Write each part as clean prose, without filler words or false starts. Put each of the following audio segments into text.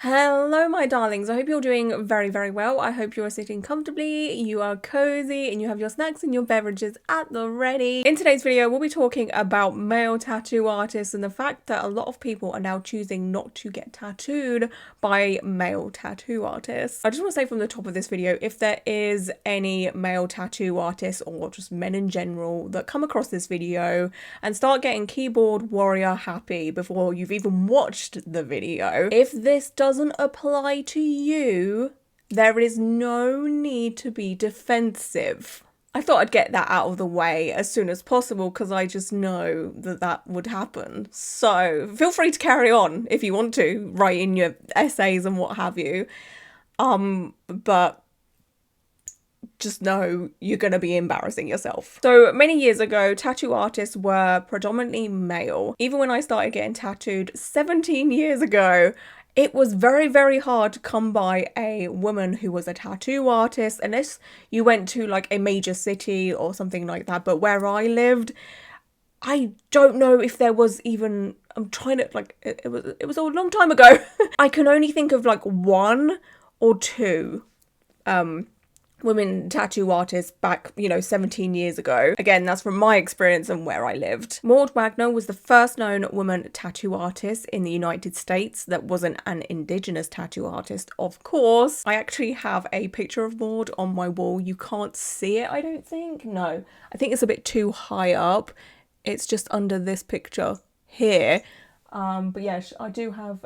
Hello, my darlings. I hope you're doing very, very well. I hope you are sitting comfortably, you are cozy, and you have your snacks and your beverages at the ready. In today's video, we'll be talking about male tattoo artists and the fact that a lot of people are now choosing not to get tattooed by male tattoo artists. I just want to say from the top of this video, if there is any male tattoo artists or just men in general that come across this video and start getting keyboard warrior happy before you've even watched the video, if this doesn't apply to you, there is no need to be defensive. I thought I'd get that out of the way as soon as possible because I just know that that would happen. So feel free to carry on if you want to, write in your essays and what have you. But just know you're going to be embarrassing yourself. So many years ago, tattoo artists were predominantly male. Even when I started getting tattooed 17 years ago, it was very, very hard to come by a woman who was a tattoo artist unless you went to like a major city or something like that. But where I lived, I don't know if there was even, I'm trying to, like, it was a long time ago. I can only think of like one or two women tattoo artists back, 17 years ago. Again, that's from my experience and where I lived. Maud Wagner was the first known woman tattoo artist in the United States that wasn't an indigenous tattoo artist, of course. I actually have a picture of Maud on my wall. You can't see it, I don't think. No, I think it's a bit too high up. It's just under this picture here. But yeah, I do have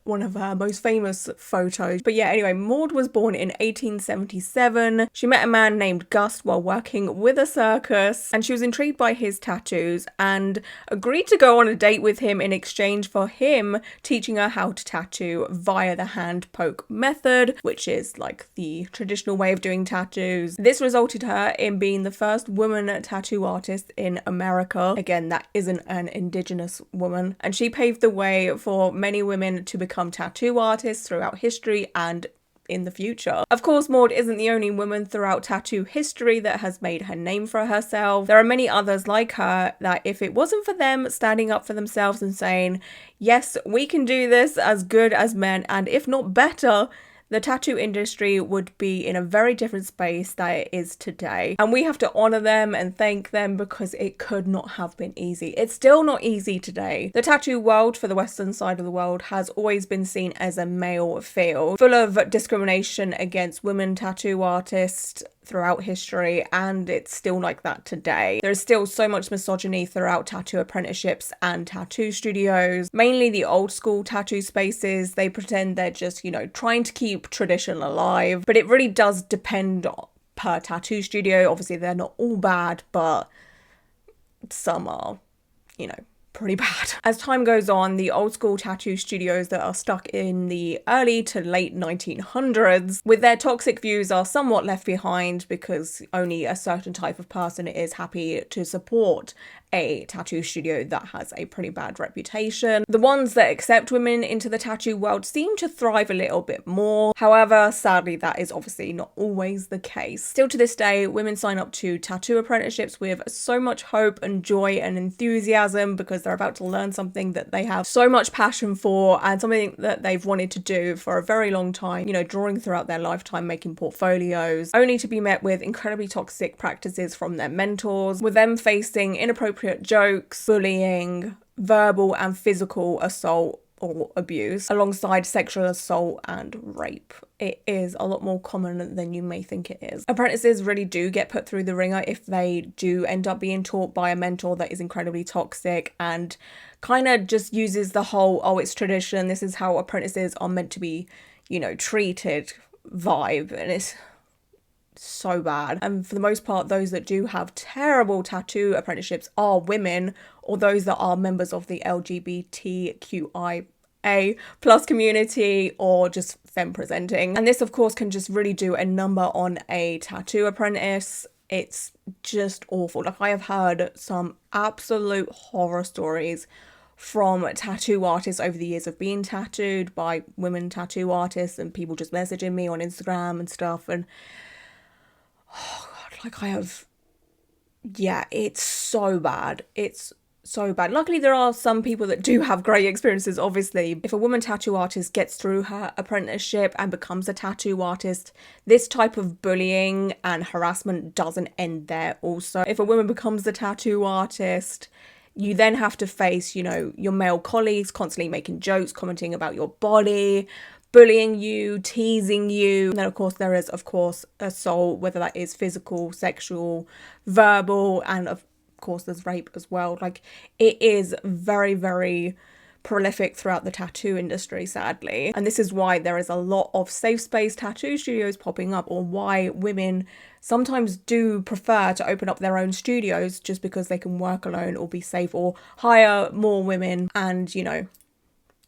one of her most famous photos. But yeah, anyway, Maud was born in 1877. She met a man named Gus while working with a circus, and she was intrigued by his tattoos and agreed to go on a date with him in exchange for him teaching her how to tattoo via the hand poke method, which is like the traditional way of doing tattoos. This resulted her in being the first woman tattoo artist in America. Again, that isn't an indigenous woman, and she paved the way for many women to become tattoo artists throughout history and in the future. Of course, Maud isn't the only woman throughout tattoo history that has made her name for herself. There are many others like her that if it wasn't for them standing up for themselves and saying, yes, we can do this as good as men, and if not better, the tattoo industry would be in a very different space that it is today. And we have to honour them and thank them because it could not have been easy. It's still not easy today. The tattoo world for the Western side of the world has always been seen as a male field, full of discrimination against women tattoo artists throughout history, and it's still like that today. There's still so much misogyny throughout tattoo apprenticeships and tattoo studios. Mainly the old school tattoo spaces, they pretend they're just, trying to keep tradition alive, but it really does depend per tattoo studio. Obviously they're not all bad, but some are, pretty bad. As time goes on, the old school tattoo studios that are stuck in the early to late 1900s with their toxic views are somewhat left behind because only a certain type of person is happy to support a tattoo studio that has a pretty bad reputation. The ones that accept women into the tattoo world seem to thrive a little bit more. However, sadly, that is obviously not always the case. Still to this day, women sign up to tattoo apprenticeships with so much hope and joy and enthusiasm because they're about to learn something that they have so much passion for and something that they've wanted to do for a very long time, drawing throughout their lifetime, making portfolios, only to be met with incredibly toxic practices from their mentors, with them facing inappropriate jokes, bullying, verbal and physical assault or abuse, alongside sexual assault and rape. It is a lot more common than you may think it is. Apprentices really do get put through the ringer if they do end up being taught by a mentor that is incredibly toxic and kind of just uses the whole, oh, it's tradition, this is how apprentices are meant to be, treated vibe, and it's so bad. And for the most part, those that do have terrible tattoo apprenticeships are women or those that are members of the LGBTQIA+ community or just femme presenting. And this of course can just really do a number on a tattoo apprentice. It's just awful. Like, I have heard some absolute horror stories from tattoo artists over the years of being tattooed by women tattoo artists and people just messaging me on Instagram and stuff, and oh God, like I have, yeah, it's so bad. It's so bad. Luckily, there are some people that do have great experiences, obviously. If a woman tattoo artist gets through her apprenticeship and becomes a tattoo artist, this type of bullying and harassment doesn't end there also. If a woman becomes a tattoo artist, you then have to face, you know, your male colleagues constantly making jokes, commenting about your body, bullying you, teasing you. And then, of course, there is, of course, assault, whether that is physical, sexual, verbal, and of course there's rape as well. Like, it is very, very prolific throughout the tattoo industry, sadly. And this is why there is a lot of safe space tattoo studios popping up, or why women sometimes do prefer to open up their own studios, just because they can work alone or be safe, or hire more women and, you know,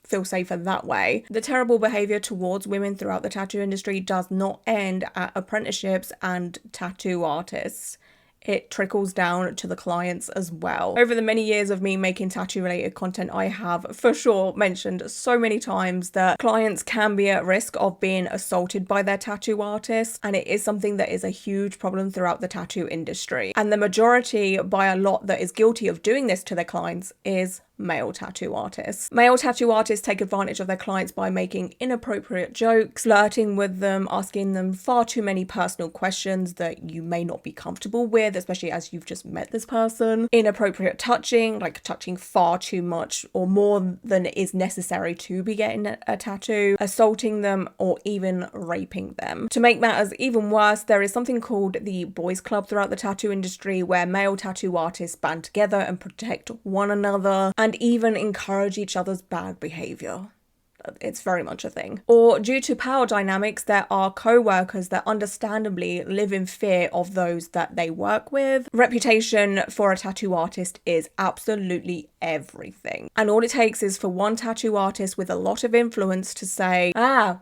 feel safer that way. The terrible behaviour towards women throughout the tattoo industry does not end at apprenticeships and tattoo artists. It trickles down to the clients as well. Over the many years of me making tattoo related content, I have for sure mentioned so many times that clients can be at risk of being assaulted by their tattoo artists, and it is something that is a huge problem throughout the tattoo industry. And the majority, by a lot, that is guilty of doing this to their clients is male tattoo artists. Male tattoo artists take advantage of their clients by making inappropriate jokes, flirting with them, asking them far too many personal questions that you may not be comfortable with, especially as you've just met this person. Inappropriate touching, like touching far too much or more than is necessary to be getting a tattoo, assaulting them, or even raping them. To make matters even worse, there is something called the boys club throughout the tattoo industry, where male tattoo artists band together and protect one another and even encourage each other's bad behaviour. It's very much a thing. Or due to power dynamics, there are co-workers that understandably live in fear of those that they work with. Reputation for a tattoo artist is absolutely everything. And all it takes is for one tattoo artist with a lot of influence to say,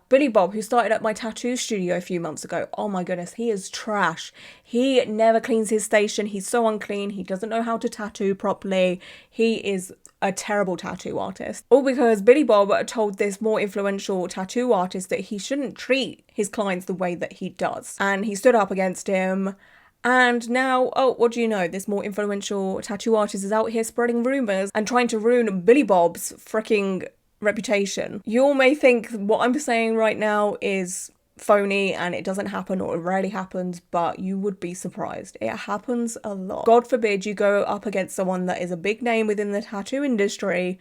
Billy Bob, who started at my tattoo studio a few months ago, oh my goodness, he is trash. He never cleans his station. He's so unclean. He doesn't know how to tattoo properly. He is a terrible tattoo artist. All because Billy Bob told this more influential tattoo artist that he shouldn't treat his clients the way that he does. And he stood up against him. And now, oh, what do you know? This more influential tattoo artist is out here spreading rumours and trying to ruin Billy Bob's freaking reputation. You all may think what I'm saying right now is phony and it doesn't happen, or it rarely happens, but you would be surprised. It happens a lot. God forbid you go up against someone that is a big name within the tattoo industry,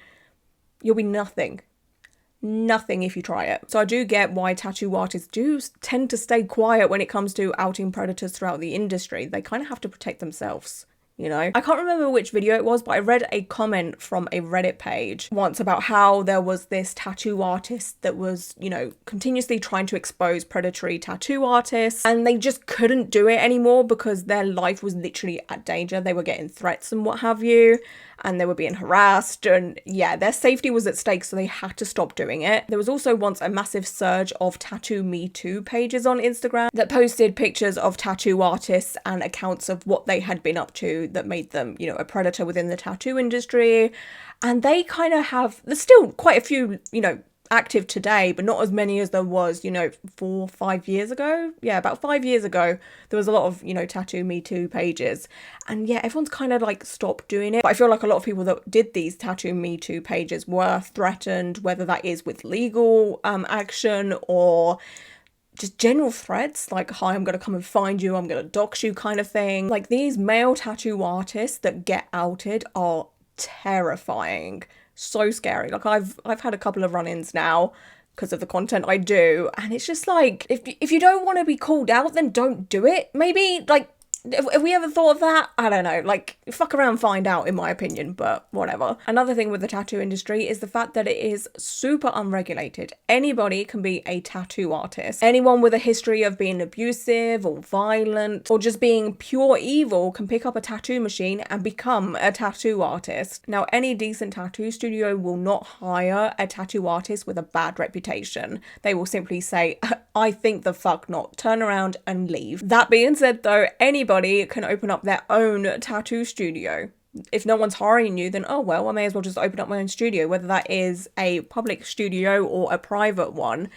you'll be nothing if you try it. So I do get why tattoo artists do tend to stay quiet when it comes to outing predators throughout the industry. They kind of have to protect themselves, you know? I can't remember which video it was, but I read a comment from a Reddit page once about how there was this tattoo artist that was, you know, continuously trying to expose predatory tattoo artists, and they just couldn't do it anymore because their life was literally at danger. They were getting threats and what have you, and they were being harassed, and yeah, their safety was at stake, so they had to stop doing it. There was also once a massive surge of tattoo Me Too pages on Instagram that posted pictures of tattoo artists and accounts of what they had been up to that made them, you know, a predator within the tattoo industry. And they kind of have, there's still quite a few, you know, active today, but not as many as there was, you know, 4 or 5 years ago. Yeah, about 5 years ago, there was a lot of, you know, tattoo Me Too pages. And yeah, everyone's kind of like stopped doing it. But I feel like a lot of people that did these tattoo Me Too pages were threatened, whether that is with legal action or just general threats, like, hi, I'm going to come and find you, I'm going to dox you kind of thing. Like, these male tattoo artists that get outed are terrifying. So scary. Like, I've had a couple of run-ins now because of the content I do, and it's just like, if you don't want to be called out, then don't do it. Maybe, like, have we ever thought of that? I don't know, like, fuck around, find out, in my opinion, but whatever. Another thing with the tattoo industry is the fact that it is super unregulated. Anybody can be a tattoo artist. Anyone with a history of being abusive or violent or just being pure evil can pick up a tattoo machine and become a tattoo artist. Now, any decent tattoo studio will not hire a tattoo artist with a bad reputation. They will simply say, I think the fuck not, turn around and leave. That being said though, anybody can open up their own tattoo studio. If no one's hiring you, then oh well, I may as well just open up my own studio, whether that is a public studio or a private one.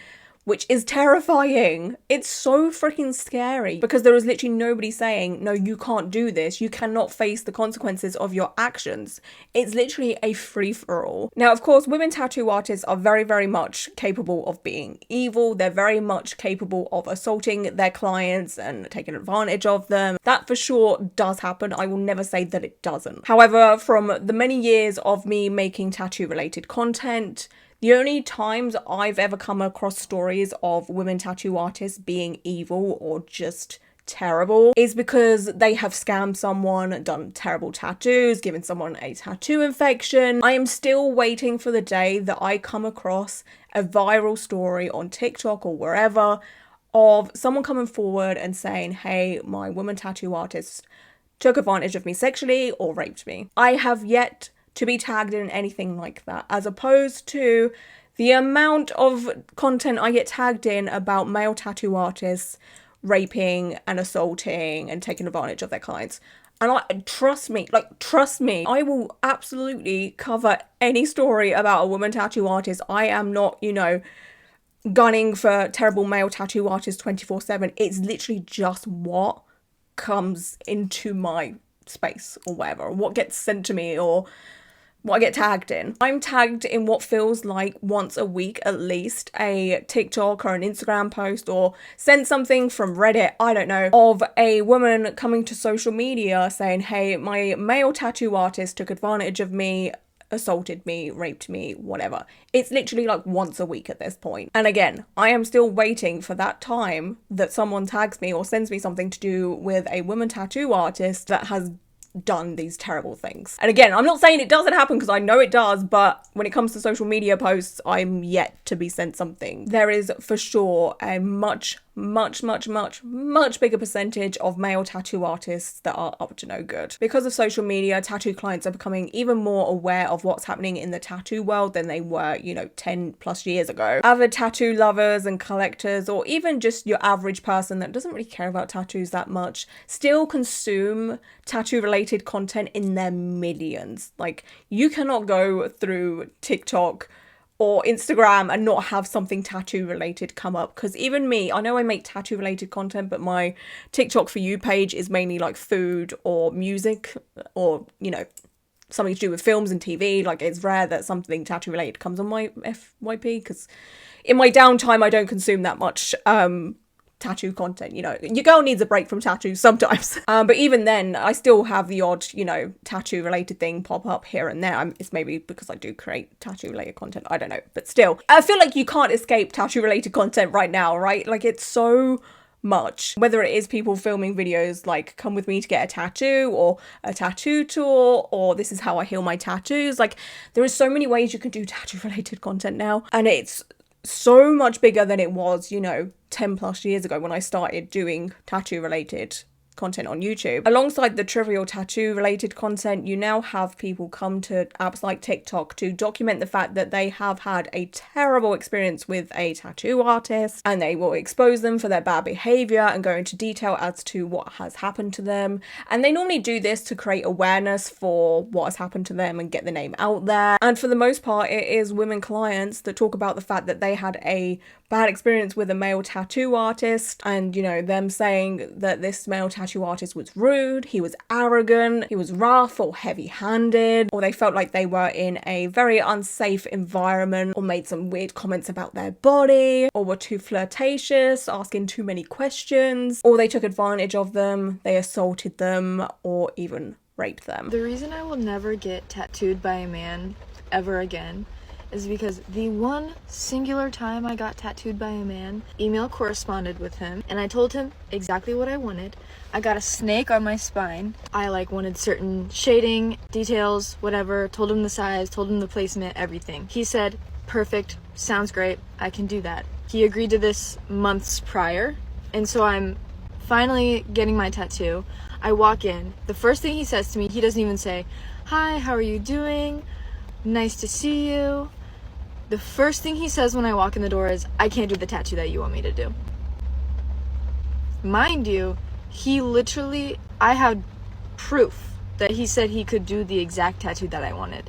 which is terrifying. It's so freaking scary because there is literally nobody saying, no, you can't do this. You cannot face the consequences of your actions. It's literally a free-for-all. Now, of course, women tattoo artists are very, very much capable of being evil. They're very much capable of assaulting their clients and taking advantage of them. That for sure does happen. I will never say that it doesn't. However, from the many years of me making tattoo related content, the only times I've ever come across stories of women tattoo artists being evil or just terrible is because they have scammed someone, done terrible tattoos, given someone a tattoo infection. I am still waiting for the day that I come across a viral story on TikTok or wherever of someone coming forward and saying, hey, my woman tattoo artist took advantage of me sexually or raped me. I have yet to be tagged in anything like that, as opposed to the amount of content I get tagged in about male tattoo artists raping and assaulting and taking advantage of their clients. And trust me, I will absolutely cover any story about a woman tattoo artist. I am not, gunning for terrible male tattoo artists 24/7. It's literally just what comes into my space or whatever, or what gets sent to me or what I get tagged in. I'm tagged in what feels like once a week at least, a TikTok or an Instagram post, or send something from Reddit, I don't know, of a woman coming to social media saying, hey, my male tattoo artist took advantage of me, assaulted me, raped me, whatever. It's literally like once a week at this point. And again, I am still waiting for that time that someone tags me or sends me something to do with a woman tattoo artist that has done these terrible things. And again, I'm not saying it doesn't happen because I know it does, but when it comes to social media posts, I'm yet to be sent something. There is for sure a much bigger percentage of male tattoo artists that are up to no good. Because of social media, tattoo clients are becoming even more aware of what's happening in the tattoo world than they were, 10 plus years ago. Avid tattoo lovers and collectors, or even just your average person that doesn't really care about tattoos that much, still consume tattoo related content in their millions. Like, you cannot go through TikTok or Instagram and not have something tattoo related come up. Because even me, I know I make tattoo related content, but my TikTok For You page is mainly like food or music or, something to do with films and TV. Like, it's rare that something tattoo related comes on my FYP, because in my downtime, I don't consume that much tattoo content. Your girl needs a break from tattoos sometimes. But even then, I still have the odd, tattoo related thing pop up here and there. It's maybe because I do create tattoo related content. I don't know. But still, I feel like you can't escape tattoo related content right now, right? Like, it's so much. Whether it is people filming videos like come with me to get a tattoo, or a tattoo tour, or this is how I heal my tattoos. Like, there is so many ways you can do tattoo related content now. And it's so much bigger than it was, 10 plus years ago when I started doing tattoo related content on YouTube. Alongside the trivial tattoo related content, you now have people come to apps like TikTok to document the fact that they have had a terrible experience with a tattoo artist, and they will expose them for their bad behavior and go into detail as to what has happened to them. And they normally do this to create awareness for what has happened to them and get the name out there. And for the most part, it is women clients that talk about the fact that they had a bad experience with a male tattoo artist, and them saying that this male tattoo artist was rude, he was arrogant, he was rough or heavy-handed, or they felt like they were in a very unsafe environment, or made some weird comments about their body, or were too flirtatious, asking too many questions, or they took advantage of them, they assaulted them, or even raped them. The reason I will never get tattooed by a man ever again is because the one singular time I got tattooed by a man, email corresponded with him, and I told him exactly what I wanted. I got a snake on my spine. I wanted certain shading, details, whatever, told him the size, told him the placement, everything. He said, perfect, sounds great, I can do that. He agreed to this months prior, and so I'm finally getting my tattoo. I walk in. The first thing he says to me, he doesn't even say, hi, how are you doing? Nice to see you. The first thing he says when I walk in the door is, I can't do the tattoo that you want me to do. Mind you, I had proof that he said he could do the exact tattoo that I wanted.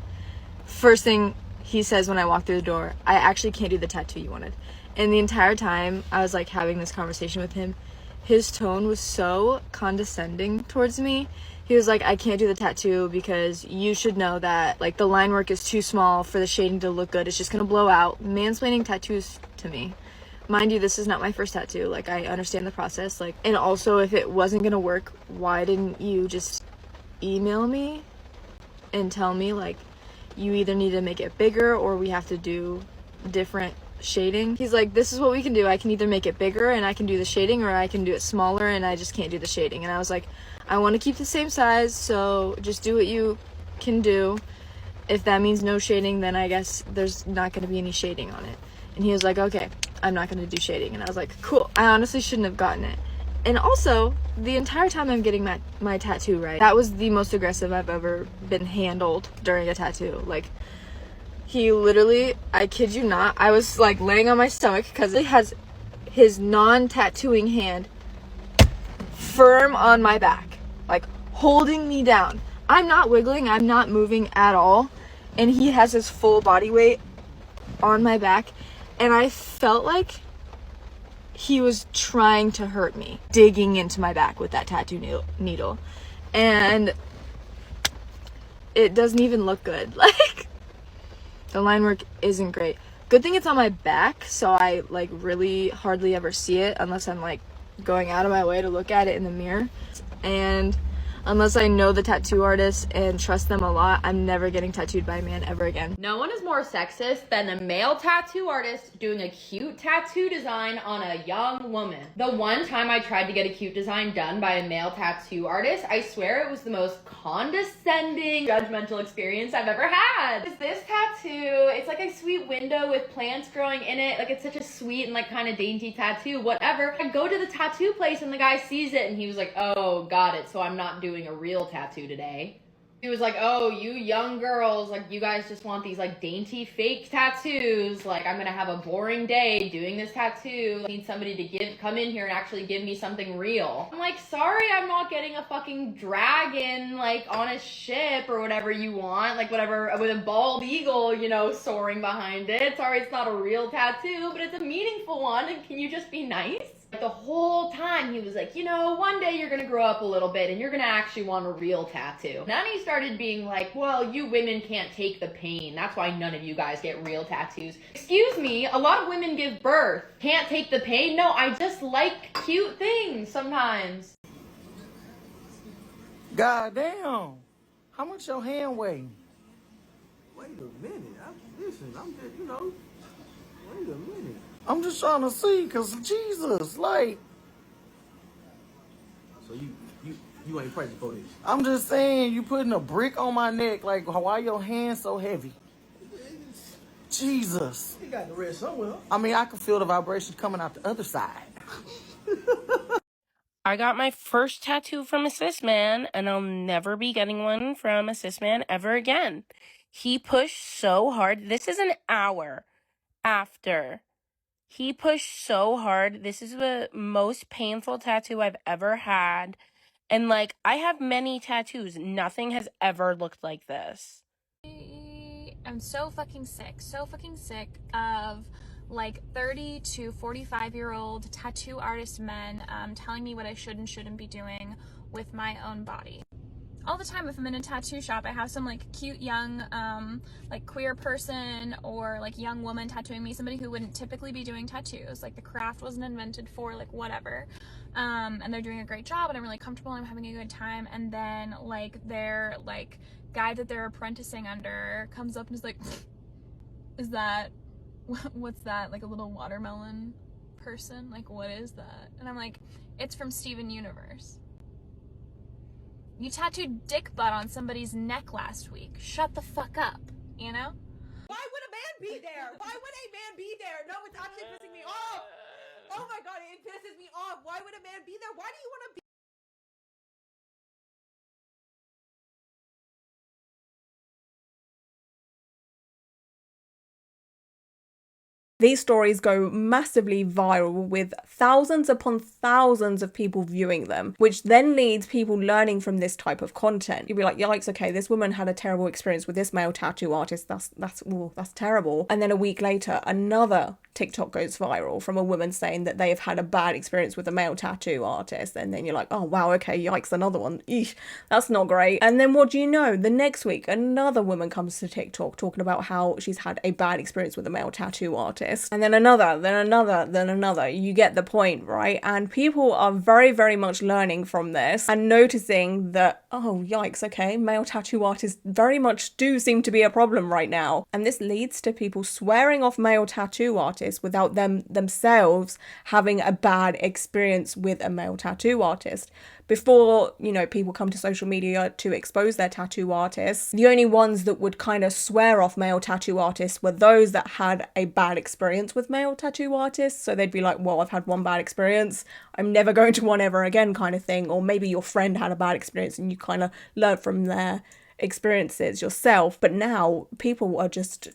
First thing he says when I walk through the door, I actually can't do the tattoo you wanted. And the entire time I was like having this conversation with him, his tone was so condescending towards me. He was like, I can't do the tattoo because you should know that like the line work is too small for the shading to look good. It's just gonna blow out. Mansplaining tattoos to me. Mind you, this is not my first tattoo. Like, I understand the process. Like, and also if it wasn't gonna work, why didn't you just email me and tell me like you either need to make it bigger or we have to do different shading? He's like, this is what we can do. I can either make it bigger and I can do the shading, or I can do it smaller and I just can't do the shading. And I was like, I want to keep the same size, so just do what you can do. If that means no shading, then I guess there's not going to be any shading on it. And he was like, okay, I'm not going to do shading. And I was like, cool. I honestly shouldn't have gotten it. And also, the entire time I'm getting my tattoo, right, that was the most aggressive I've ever been handled during a tattoo. Like, he literally, I kid you not, I was like laying on my stomach because he has his non-tattooing hand firm on my back, like holding me down. I'm not wiggling, I'm not moving at all, and he has his full body weight on my back, and I felt like he was trying to hurt me, digging into my back with that tattoo needle, and it doesn't even look good. Like, the line work isn't great. Good thing it's on my back, so I like really hardly ever see it unless I'm like going out of my way to look at it in the mirror. And unless I know the tattoo artist and trust them a lot, I'm never getting tattooed by a man ever again. No one is more sexist than a male tattoo artist doing a cute tattoo design on a young woman. The one time I tried to get a cute design done by a male tattoo artist, I swear it was the most condescending, judgmental experience I've ever had. Is this tattoo, it's like a sweet window with plants growing in it. Like, it's such a sweet and like kind of dainty tattoo, whatever. I go to the tattoo place and the guy sees it and he was like, oh, got it, so I'm not doing a real tattoo today. He was like, oh, you young girls, like, you guys just want these like dainty fake tattoos. Like, I'm gonna have a boring day doing this tattoo. I need somebody to come in here and actually give me something real. I'm like, sorry, I'm not getting a fucking dragon like on a ship or whatever you want, like whatever, with a bald eagle, you know, soaring behind it. Sorry, it's not a real tattoo, but it's a meaningful one, and can you just be nice? The whole time he was like, you know, one day you're gonna grow up a little bit and you're gonna actually want a real tattoo. Then he started being like, well, you women can't take the pain. That's why none of you guys get real tattoos. Excuse me, a lot of women give birth. Can't take the pain? No, I just like cute things sometimes. God damn. How much your hand weigh? Wait a minute. Listen, I'm just, wait a minute. I'm just trying to see, cause Jesus, like. So you ain't praying for this? I'm just saying, you putting a brick on my neck, like, why your hand so heavy? Jesus. You got the rest somewhere. I mean, I can feel the vibration coming out the other side. I got my first tattoo from a cis man, and I'll never be getting one from a cis man ever again. He pushed so hard. This is an hour after. He pushed so hard. This is the most painful tattoo I've ever had. And, like, I have many tattoos. Nothing has ever looked like this. I'm so fucking sick of like 30 to 45-year-old tattoo artist men telling me what I should and shouldn't be doing with my own body. All the time, if I'm in a tattoo shop, I have some like cute young like queer person or like young woman tattooing me, somebody who wouldn't typically be doing tattoos. Like, the craft wasn't invented for, like, whatever. And they're doing a great job and I'm really comfortable and I'm having a good time. And then like their like guy that they're apprenticing under comes up and is like, is that, what's that, like a little watermelon person? Like, what is that? And I'm like, it's from Steven Universe. You tattooed dick butt on somebody's neck last week. Shut the fuck up, you know? Why would a man be there? Why would a man be there? No, it's actually pissing me off. Oh my god, it pisses me off. Why would a man be there? Why do you want to be? These stories go massively viral with thousands upon thousands of people viewing them, which then leads people learning from this type of content. You'd be like, yikes, okay, this woman had a terrible experience with this male tattoo artist. That's terrible. And then a week later, another TikTok goes viral from a woman saying that they have had a bad experience with a male tattoo artist, and then you're like, oh wow, okay, yikes, another one. Eesh, that's not great. And then what do you know? The next week, another woman comes to TikTok talking about how she's had a bad experience with a male tattoo artist. And then another, then another, then another. You get the point, right? And people are very, very much learning from this and noticing that, oh yikes, okay, male tattoo artists very much do seem to be a problem right now. And this leads to people swearing off male tattoo artists without them themselves having a bad experience with a male tattoo artist. Before, you know, people come to social media to expose their tattoo artists, the only ones that would kind of swear off male tattoo artists were those that had a bad experience with male tattoo artists. So they'd be like, well, I've had one bad experience, I'm never going to one ever again, kind of thing. Or maybe your friend had a bad experience and you kind of learn from their experiences yourself. But now people are just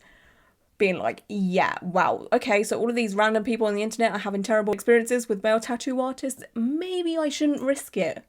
being like, yeah, wow, okay, so all of these random people on the internet are having terrible experiences with male tattoo artists, maybe I shouldn't risk it.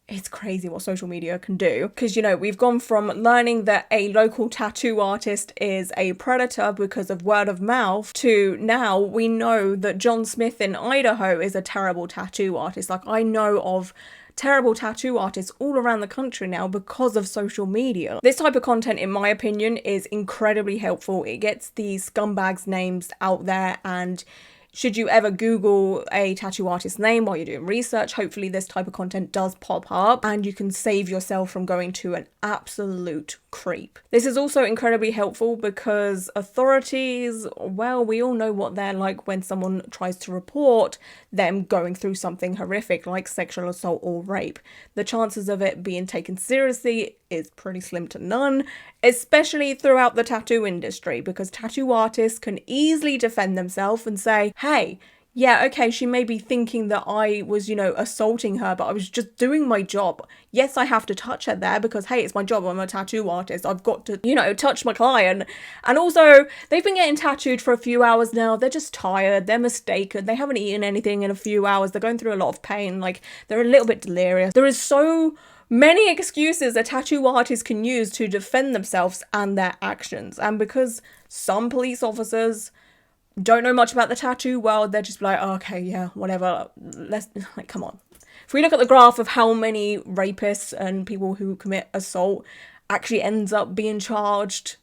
It's crazy what social media can do, because, you know, we've gone from learning that a local tattoo artist is a predator because of word of mouth to now we know that John Smith in Idaho is a terrible tattoo artist. Like, I know of terrible tattoo artists all around the country now because of social media. This type of content, in my opinion, is incredibly helpful. It gets these scumbags' names out there, and should you ever Google a tattoo artist's name while you're doing research, hopefully this type of content does pop up and you can save yourself from going to an absolute creep. This is also incredibly helpful because authorities, well, we all know what they're like when someone tries to report them going through something horrific like sexual assault or rape. The chances of it being taken seriously is pretty slim to none, especially throughout the tattoo industry, because tattoo artists can easily defend themselves and say, hey, yeah, okay, she may be thinking that I was, you know, assaulting her, but I was just doing my job. Yes, I have to touch her there because, hey, it's my job. I'm a tattoo artist. I've got to, you know, touch my client. And also, they've been getting tattooed for a few hours now. They're just tired. They're mistaken. They haven't eaten anything in a few hours. They're going through a lot of pain. Like, they're a little bit delirious. There is so many excuses a tattoo artist can use to defend themselves and their actions. And because some police officers don't know much about the tattoo world, they're just like, oh, okay, yeah, whatever, let's, like, come on. If we look at the graph of how many rapists and people who commit assault actually ends up being charged,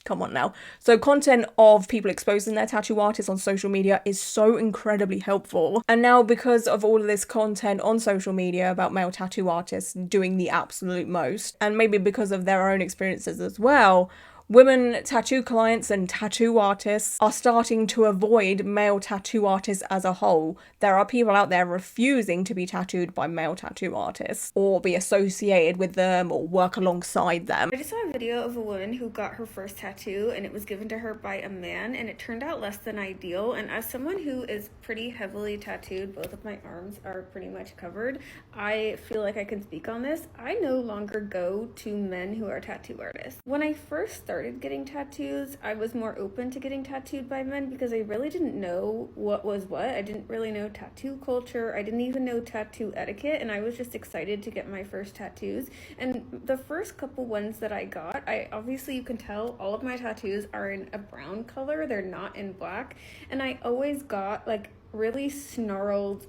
come on now. So content of people exposing their tattoo artists on social media is so incredibly helpful. And now because of all of this content on social media about male tattoo artists doing the absolute most, and maybe because of their own experiences as well, women tattoo clients and tattoo artists are starting to avoid male tattoo artists as a whole. There are people out there refusing to be tattooed by male tattoo artists or be associated with them or work alongside them. I just saw a video of a woman who got her first tattoo and it was given to her by a man and it turned out less than ideal. And as someone who is pretty heavily tattooed, both of my arms are pretty much covered, I feel like I can speak on this. I no longer go to men who are tattoo artists. When I first started getting tattoos, I was more open to getting tattooed by men because I really didn't know what was what. I didn't really know tattoo culture. I didn't even know tattoo etiquette, and I was just excited to get my first tattoos. And the first couple ones that I got, obviously you can tell all of my tattoos are in a brown color. They're not in black. And I always got like really snarled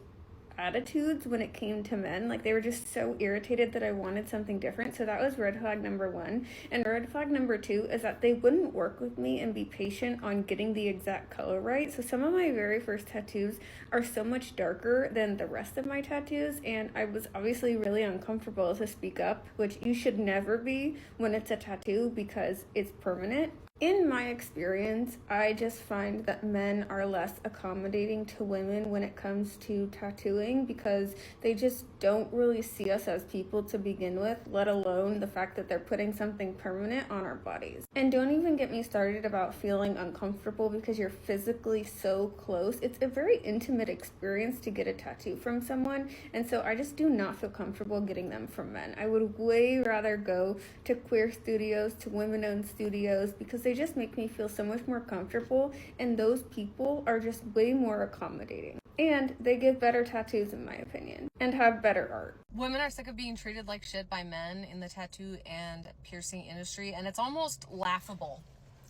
attitudes when it came to men. Like, they were just so irritated that I wanted something different. So that was red flag number 1. And red flag number 2 is that they wouldn't work with me and be patient on getting the exact color right. So some of my very first tattoos are so much darker than the rest of my tattoos, and I was obviously really uncomfortable to speak up, which you should never be when it's a tattoo because it's permanent. In my experience, I just find that men are less accommodating to women when it comes to tattooing because they just don't really see us as people to begin with, let alone the fact that they're putting something permanent on our bodies. And don't even get me started about feeling uncomfortable because you're physically so close. It's a very intimate experience to get a tattoo from someone, and so I just do not feel comfortable getting them from men. I would way rather go to queer studios, to women-owned studios, because they just make me feel so much more comfortable, and those people are just way more accommodating. And they give better tattoos, in my opinion, and have better art. Women are sick of being treated like shit by men in the tattoo and piercing industry, and it's almost laughable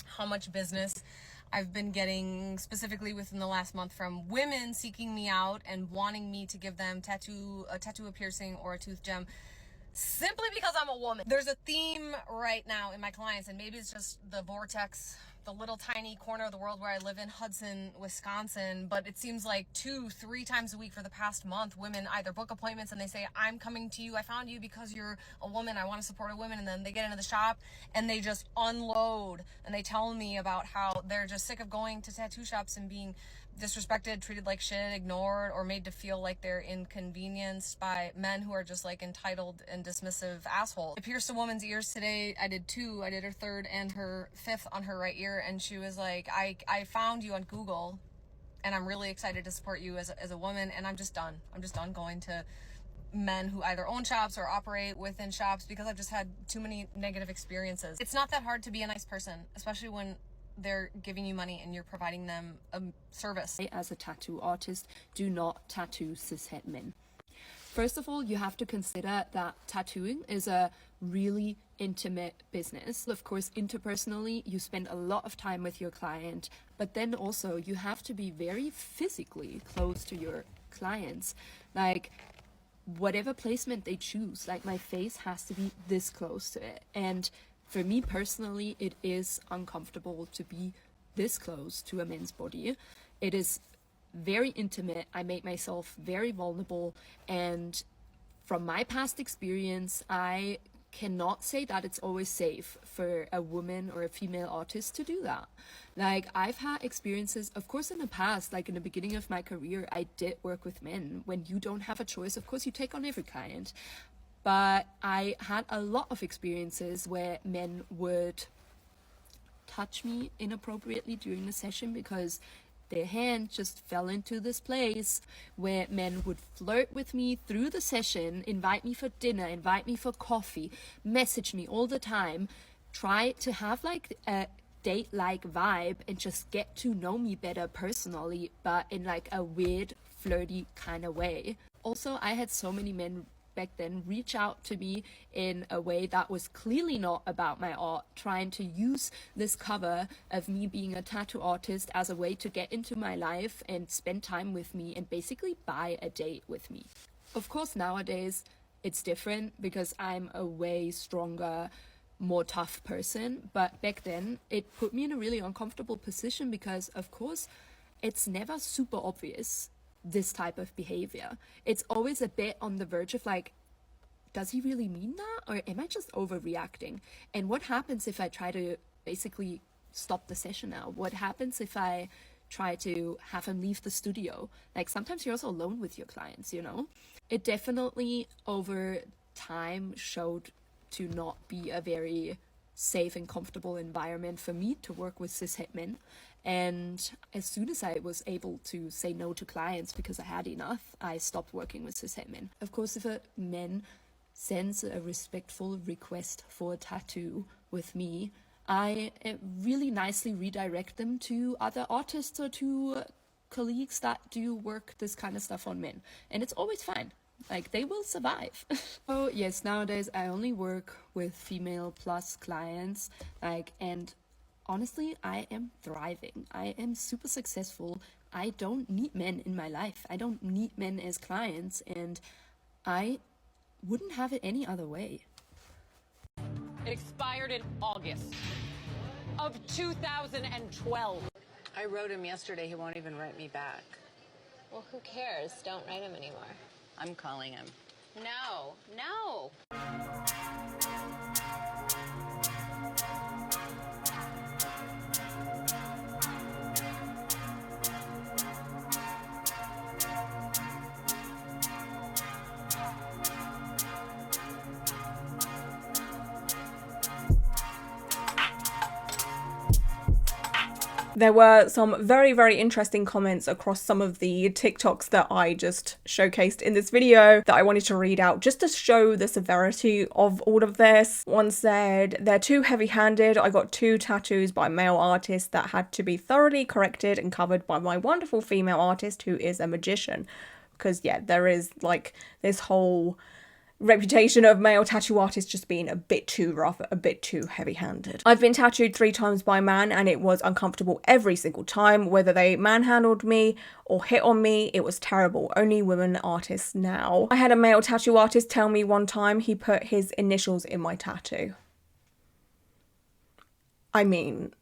how much business I've been getting, specifically within the last month, from women seeking me out and wanting me to give them a tattoo, a piercing, or a tooth gem, simply because I'm a woman. There's a theme right now in my clients, and maybe it's just the vortex, the little tiny corner of the world where I live in, Hudson, Wisconsin, but it seems like 2-3 times a week for the past month, women either book appointments and they say, I'm coming to you, I found you because you're a woman, I want to support a woman, and then they get into the shop and they just unload and they tell me about how they're just sick of going to tattoo shops and being disrespected, treated like shit, ignored, or made to feel like they're inconvenienced by men who are just like entitled and dismissive assholes. I pierced a woman's ears today. I did 2. I did her 3rd and her 5th on her right ear, and she was like, I found you on Google and I'm really excited to support you as a woman, and I'm just done. I'm just done going to men who either own shops or operate within shops because I've just had too many negative experiences. It's not that hard to be a nice person, especially when they're giving you money and you're providing them a service. As a tattoo artist, do not tattoo cishet men. First of all, you have to consider that tattooing is a really intimate business. Of course, interpersonally, you spend a lot of time with your client, but then also you have to be very physically close to your clients. Like, whatever placement they choose, like my face has to be this close to it. And for me personally, it is uncomfortable to be this close to a man's body. It is very intimate. I make myself very vulnerable, and from my past experience, I cannot say that it's always safe for a woman or a female artist to do that. Like, I've had experiences, of course, in the past, like in the beginning of my career, I did work with men. When you don't have a choice, of course, you take on every client. But I had a lot of experiences where men would touch me inappropriately during the session because their hand just fell into this place, where men would flirt with me through the session, invite me for dinner, invite me for coffee, message me all the time, try to have like a date-like vibe and just get to know me better personally, but in like a weird, flirty kind of way. Also, I had so many men back then reach out to me in a way that was clearly not about my art, trying to use this cover of me being a tattoo artist as a way to get into my life and spend time with me and basically buy a date with me. Of course, nowadays it's different because I'm a way stronger, more tough person, but back then it put me in a really uncomfortable position because, of course, it's never super obvious, this type of behavior. It's always a bit on the verge of like, does he really mean that, or am I just overreacting? And what happens if I try to basically stop the session now? What happens if I try to have him leave the studio? Like, sometimes you're also alone with your clients, you know? It definitely over time showed to not be a very safe and comfortable environment for me to work with cishet men. And as soon as I was able to say no to clients because I had enough, I stopped working with cishet men. Of course, if a man sends a respectful request for a tattoo with me, I really nicely redirect them to other artists or to colleagues that do work this kind of stuff on men. And it's always fine. Like, they will survive. Oh yes, nowadays I only work with female plus clients, like, and honestly, I am thriving. I am super successful. I don't need men in my life. I don't need men as clients, and I wouldn't have it any other way. It expired in August of 2012. I wrote him yesterday. He won't even write me back. Well, who cares? Don't write him anymore. I'm calling him. No, no. There were some very, very interesting comments across some of the TikToks that I just showcased in this video that I wanted to read out just to show the severity of all of this. One said, "They're too heavy-handed. I got 2 tattoos by male artists that had to be thoroughly corrected and covered by my wonderful female artist who is a magician." Because yeah, there is like this whole reputation of male tattoo artists just being a bit too rough, a bit too heavy-handed. I've been tattooed 3 times by a man and it was uncomfortable every single time, whether they manhandled me or hit on me. It was terrible. Only women artists now. I had a male tattoo artist tell me one time he put his initials in my tattoo. I mean,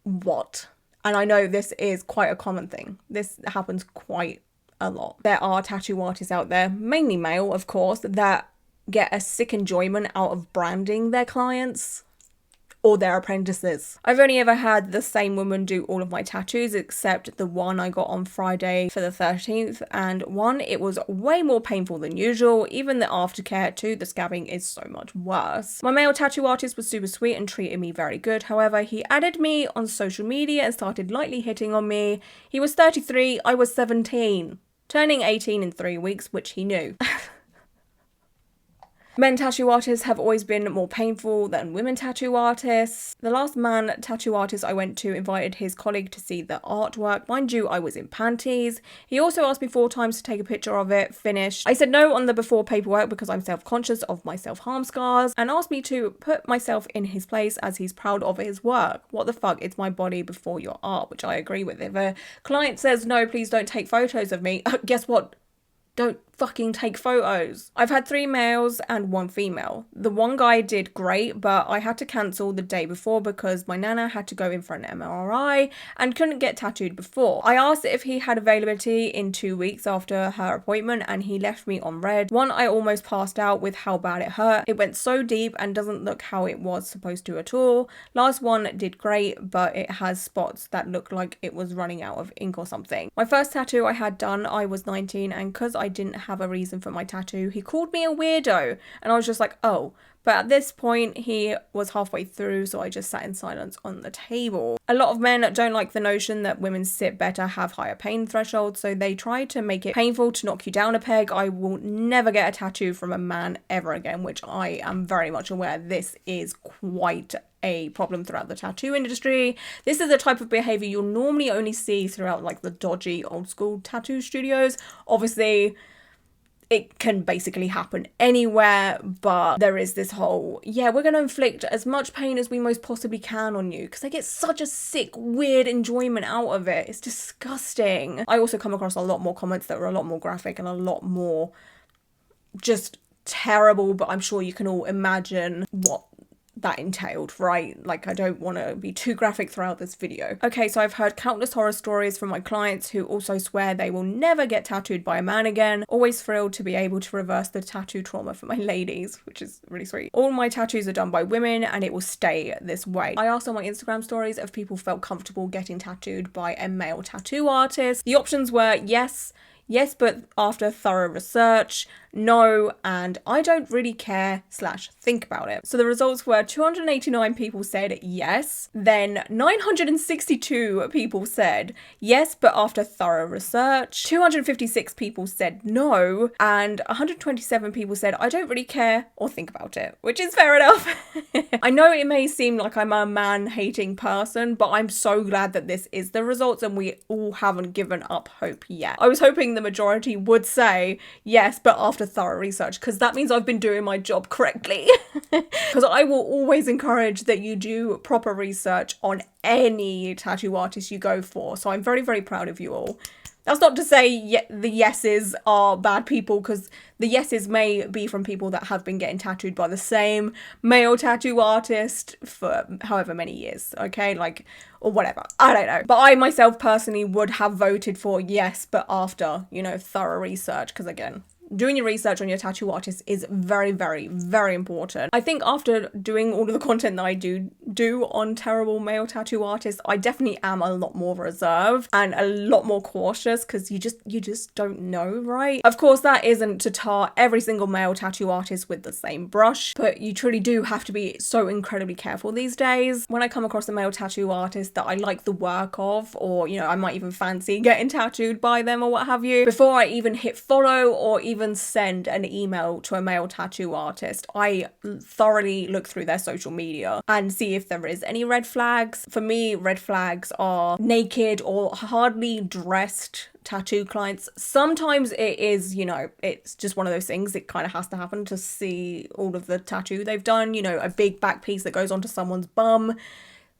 what? And I know this is quite a common thing. This happens quite a lot. There are tattoo artists out there, mainly male of course, that get a sick enjoyment out of branding their clients or their apprentices. I've only ever had the same woman do all of my tattoos except the one I got on Friday for the 13th, and one, it was way more painful than usual. Even the aftercare too, the scabbing is so much worse. My male tattoo artist was super sweet and treated me very good. However, he added me on social media and started lightly hitting on me. He was 33, I was 17, turning 18 in 3 weeks, which he knew. Men tattoo artists have always been more painful than women tattoo artists. The last man tattoo artist I went to invited his colleague to see the artwork. Mind you, I was in panties. He also asked me 4 times to take a picture of it, finished. I said no on the before paperwork because I'm self-conscious of my self-harm scars, and asked me to put myself in his place as he's proud of his work. What the fuck, it's my body before your art, which I agree with. If a client says no, please don't take photos of me, guess what? Don't fucking take photos. I've had 3 males and 1 female. The one guy did great, but I had to cancel the day before because my nana had to go in for an MRI and couldn't get tattooed before. I asked if he had availability in 2 weeks after her appointment and he left me on red. One, I almost passed out with how bad it hurt. It went so deep and doesn't look how it was supposed to at all. Last one did great, but it has spots that look like it was running out of ink or something. My first tattoo I had done, I was 19, and because I didn't have a reason for my tattoo, he called me a weirdo, and I was just like, oh. But at this point he was halfway through, so I just sat in silence on the table. A lot of men don't like the notion that women sit better, have higher pain thresholds, so they try to make it painful to knock you down a peg. I will never get a tattoo from a man ever again, which I am very much aware this is quite a problem throughout the tattoo industry. This is the type of behavior you'll normally only see throughout like the dodgy old school tattoo studios. Obviously it can basically happen anywhere, but there is this whole, yeah, we're going to inflict as much pain as we most possibly can on you because they get such a sick, weird enjoyment out of it. It's disgusting. I also come across a lot more comments that were a lot more graphic and a lot more just terrible, but I'm sure you can all imagine what that entailed, right? Like, I don't want to be too graphic throughout this video. Okay, so I've heard countless horror stories from my clients who also swear they will never get tattooed by a man again. Always thrilled to be able to reverse the tattoo trauma for my ladies, which is really sweet. All my tattoos are done by women and it will stay this way. I asked on my Instagram stories if people felt comfortable getting tattooed by a male tattoo artist. The options were yes, but after thorough research, no, and I don't really care / think about it. So the results were 289 people said yes, then 962 people said yes, but after thorough research, 256 people said no, and 127 people said I don't really care or think about it, which is fair enough. I know it may seem like I'm a man-hating person, but I'm so glad that this is the results and we all haven't given up hope yet. I was hoping the majority would say yes, but after thorough research, because that means I've been doing my job correctly. Because I will always encourage that you do proper research on any tattoo artist you go for. So I'm very, very proud of you all. That's not to say the yeses are bad people, because the yeses may be from people that have been getting tattooed by the same male tattoo artist for however many years, okay? Like, or whatever. I don't know. But I myself personally would have voted for yes, but after, you know, thorough research, because again, doing your research on your tattoo artist is very, very, very important. I think after doing all of the content that I do on terrible male tattoo artists, I definitely am a lot more reserved and a lot more cautious, because you just don't know, right? Of course, that isn't to tar every single male tattoo artist with the same brush, but you truly do have to be so incredibly careful these days. When I come across a male tattoo artist that I like the work of, or, you know, I might even fancy getting tattooed by them or what have you, before I even hit follow or even even send an email to a male tattoo artist, I thoroughly look through their social media and see if there is any red flags. For me, red flags are naked or hardly dressed tattoo clients. Sometimes it is, you know, it's just one of those things. It kind of has to happen to see all of the tattoo they've done. You know, a big back piece that goes onto someone's bum.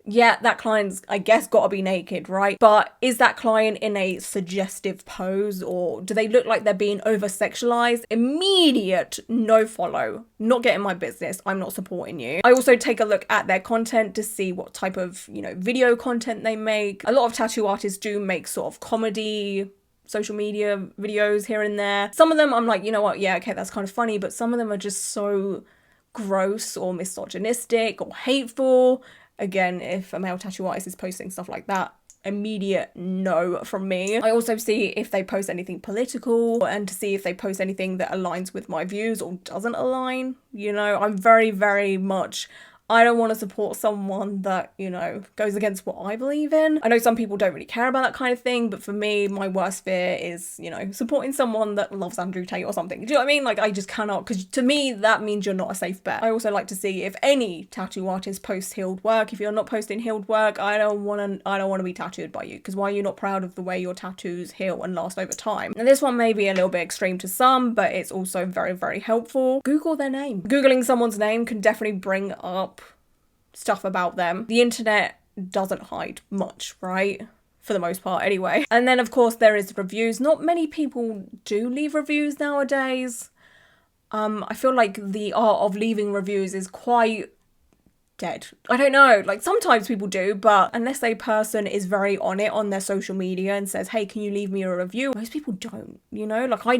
Yeah, that client's, I guess, got to be naked, right? But is that client in a suggestive pose, or do they look like they're being over-sexualized? Immediate no follow. Not getting my business. I'm not supporting you. I also take a look at their content to see what type of, you know, video content they make. A lot of tattoo artists do make sort of comedy, social media videos here and there. Some of them I'm like, you know what, yeah, okay, that's kind of funny, but some of them are just so gross or misogynistic or hateful. Again, if a male tattoo artist is posting stuff like that, immediate no from me. I also see if they post anything political and to see if they post anything that aligns with my views or doesn't align. You know, I'm very, very much, I don't want to support someone that, you know, goes against what I believe in. I know some people don't really care about that kind of thing, but for me, my worst fear is, you know, supporting someone that loves Andrew Tate or something. Do you know what I mean? Like, I just cannot, because to me, that means you're not a safe bet. I also like to see if any tattoo artist posts healed work. If you're not posting healed work, I don't want to be tattooed by you, because why are you not proud of the way your tattoos heal and last over time? And this one may be a little bit extreme to some, but it's also very, very helpful. Google their name. Googling someone's name can definitely bring up stuff about them. The internet doesn't hide much, right? For the most part anyway. And then of course there is reviews. Not many people do leave reviews nowadays. I feel like the art of leaving reviews is quite dead. I don't know, like sometimes people do, but unless a person is very on it on their social media and says, hey, can you leave me a review? Most people don't, you know, like I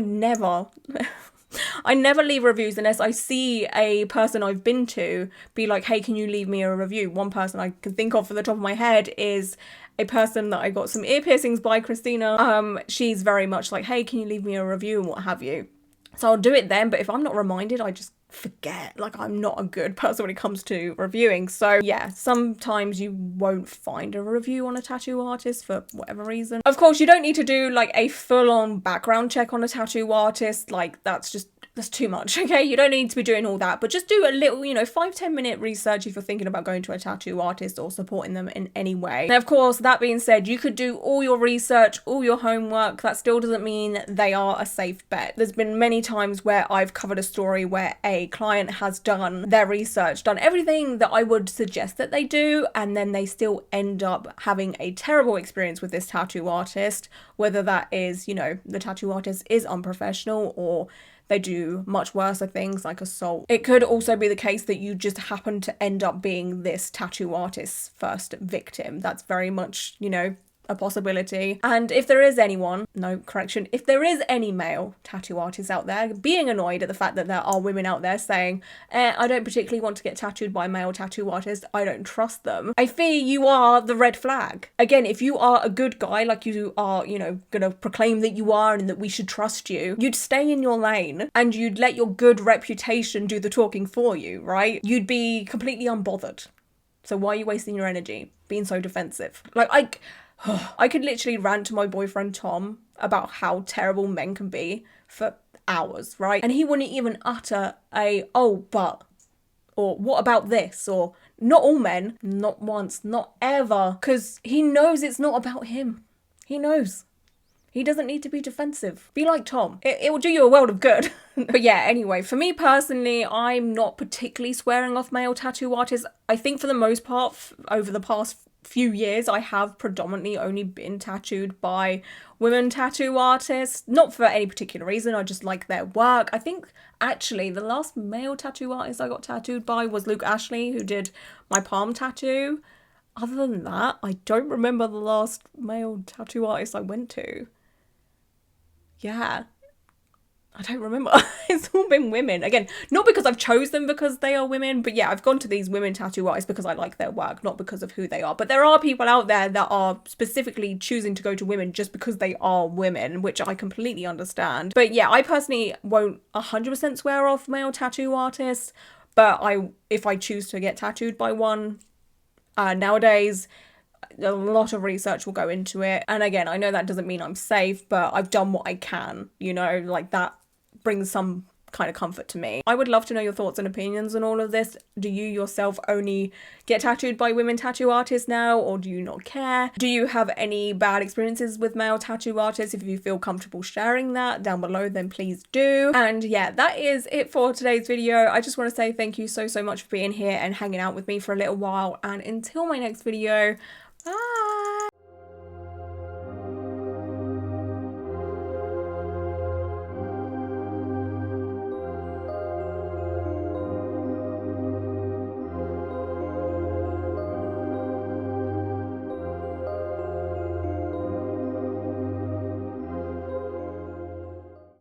never leave reviews unless I see a person I've been to be like, hey, can you leave me a review? One person I can think of for the top of my head is a person that I got some ear piercings by, Christina. She's very much like, hey, can you leave me a review and what have you? So I'll do it then, but if I'm not reminded, I just forget. Like, I'm not a good person when it comes to reviewing. So yeah, sometimes you won't find a review on a tattoo artist for whatever reason. Of course, you don't need to do like a full-on background check on a tattoo artist. Like, that's too much, okay? You don't need to be doing all that, but just do a little, you know, 5-10 minute research if you're thinking about going to a tattoo artist or supporting them in any way. Now, of course, that being said, you could do all your research, all your homework. That still doesn't mean they are a safe bet. There's been many times where I've covered a story where a client has done their research, done everything that I would suggest that they do, and then they still end up having a terrible experience with this tattoo artist, whether that is, you know, the tattoo artist is unprofessional or they do much worse things like assault. It could also be the case that you just happen to end up being this tattoo artist's first victim. That's very much, you know, a possibility. And if there is anyone, no, correction, if there is any male tattoo artists out there being annoyed at the fact that there are women out there saying, I don't particularly want to get tattooed by a male tattoo artist, I don't trust them, I fear you are the red flag. Again, if you are a good guy, like you are, you know, gonna proclaim that you are and that we should trust you, you'd stay in your lane and you'd let your good reputation do the talking for you, right? You'd be completely unbothered. So why are you wasting your energy being so defensive? Like, I could literally rant to my boyfriend Tom about how terrible men can be for hours, right? And he wouldn't even utter a, oh, but, or what about this, or not all men, not once, not ever, because he knows it's not about him. He knows. He doesn't need to be defensive. Be like Tom. It will do you a world of good. But yeah, anyway, for me personally, I'm not particularly swearing off male tattoo artists. I think for the most part, over the past few years, I have predominantly only been tattooed by women tattoo artists. Not for any particular reason, I just like their work. I think actually the last male tattoo artist I got tattooed by was Luke Ashley, who did my palm tattoo. Other than that, I don't remember the last male tattoo artist I went to. Yeah, I don't remember. It's all been women. Again, not because I've chosen them because they are women, but yeah, I've gone to these women tattoo artists because I like their work, not because of who they are. But there are people out there that are specifically choosing to go to women just because they are women, which I completely understand. But yeah, I personally won't 100% swear off male tattoo artists, but if I choose to get tattooed by one, nowadays, a lot of research will go into it. And again, I know that doesn't mean I'm safe, but I've done what I can, you know, like that brings some kind of comfort to me. I would love to know your thoughts and opinions on all of this. Do you yourself only get tattooed by women tattoo artists now, or do you not care? Do you have any bad experiences with male tattoo artists? If you feel comfortable sharing that down below, then please do. And yeah, that is it for today's video. I just want to say thank you so much for being here and hanging out with me for a little while, and until my next video, bye.